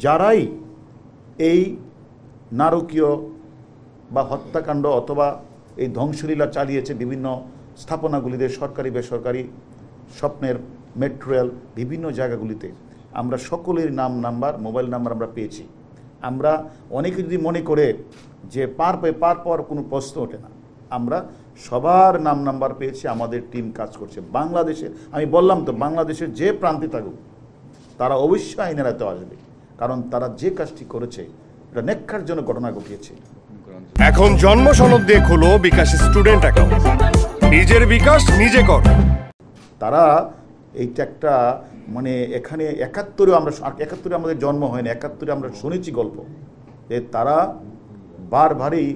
যারাই এই নারকীয় বা হত্যাকাণ্ড অথবা এই ধ্বংসলীলা চালিয়েছে বিভিন্ন স্থাপনাগুলিতে, সরকারি বেসরকারি, স্বপ্নের মেট্রো রেল, বিভিন্ন জায়গাগুলিতে, আমরা সকলের নাম নাম্বার, মোবাইল নাম্বার আমরা পেয়েছি। আমরা অনেকে যদি মনে করে যে পার পর কোনো প্রশ্ন ওঠে না, আমরা সবার নাম নাম্বার পেয়েছি। আমাদের টিম কাজ করছে। বাংলাদেশে, আমি বললাম তো, বাংলাদেশের যে প্রান্তে থাকুক তারা অবশ্যই আইনের আয়ত্তে আসবে, কারণ তারা যে কাজটি করেছে এটা নেককার জন্য ঘটনা ঘটিয়েছে। এখন জন্ম সনদ দিয়ে খোলো বিকাশ স্টুডেন্ট অ্যাকাউন্ট, নিজের বিকাশ নিজে কর। তারা এইটা একটা মানে এখানে ৭১-এ আমাদের জন্ম হয়নি, ৭১-এ আমরা শুনেছি গল্প যে তারা বারবারই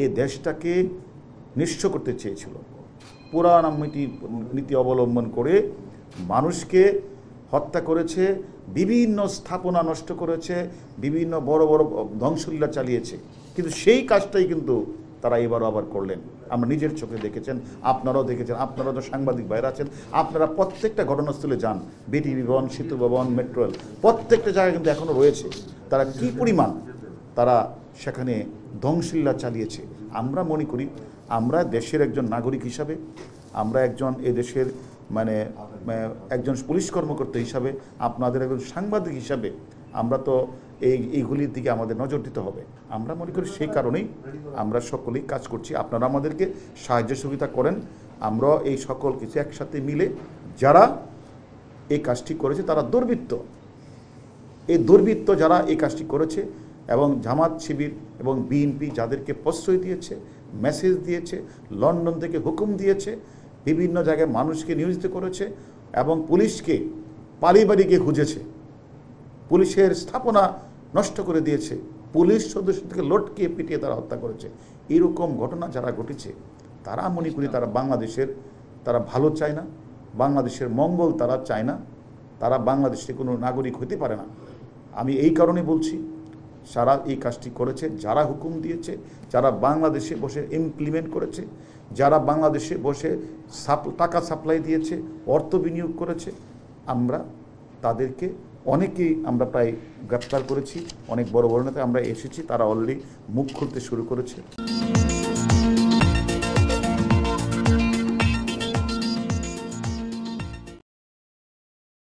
এই দেশটাকে নিঃস্ব করতে চেয়েছিল। পুরাণ নীতি অবলম্বন করে মানুষকে হত্যা করেছে, বিভিন্ন স্থাপনা নষ্ট করেছে, বিভিন্ন বড় বড় ধ্বংসলীলা চালিয়েছে। কিন্তু সেই কাজটাই কিন্তু তারা এবারও আবার করলেন। আমরা নিজের চোখে দেখেছেন, আপনারাও দেখেছেন, আপনারা তো সাংবাদিক বাইরে আছেন, আপনারা প্রত্যেকটা ঘটনাস্থলে যান, বিটিভি ভবন, সেতু ভবন, মেট্রো রেল, প্রত্যেকটা জায়গায় কিন্তু এখনও রয়েছে। তারা কি পরিমাণ তারা সেখানে ধ্বংসলীলা চালিয়েছে। আমরা মনে করি আমরা দেশের একজন নাগরিক হিসাবে, আমরা একজন এ দেশের মানে একজন পুলিশ কর্মকর্তা হিসাবে, আপনাদের একজন সাংবাদিক হিসাবে আমরা তো এইগুলির দিকে আমাদের নজর দিতে হবে। আমরা মনে করি সেই কারণেই আমরা সকলেই কাজ করছি। আপনারা আমাদেরকে সাহায্য সুবিধা করেন। আমরা এই সকল কিছু একসাথে মিলে যারা এই কাজটি করেছে তারা দুর্বৃত্ত, এই দুর্বৃত্ত যারা এই কাজটি করেছে, এবং জামাত শিবির এবং বিএনপি যাদেরকে প্রশ্রয় দিয়েছে, মেসেজ দিয়েছে, লন্ডন থেকে হুকুম দিয়েছে, বিভিন্ন জায়গায় মানুষকে নিয়োজিত করেছে এবং পুলিশকে পালিয়ে গিয়ে খুঁজেছে, পুলিশের স্থাপনা নষ্ট করে দিয়েছে, পুলিশ সদস্যদেরকে লটকিয়ে পিটিয়ে তারা হত্যা করেছে। এরকম ঘটনা যারা ঘটেছে তারা মনে করি তারা ভালো চায় না, বাংলাদেশের মঙ্গল তারা চায় না, তারা বাংলাদেশে কোনো নাগরিক হতে পারে না। আমি এই কারণে বলছি, যারা এই কাজটি করেছে, যারা হুকুম দিয়েছে, যারা বাংলাদেশে বসে ইমপ্লিমেন্ট করেছে, যারা বাংলাদেশে বসে টাকা সাপ্লাই দিয়েছে, অর্থ বিনিয়োগ করেছে, আমরা তাদেরকে অনেকেই আমরা প্রায় গ্রেপ্তার করেছি। অনেক বড় বড় নেতা আমরা এসেছি, তারা অলরেডি মুখ খুলতে শুরু করেছে।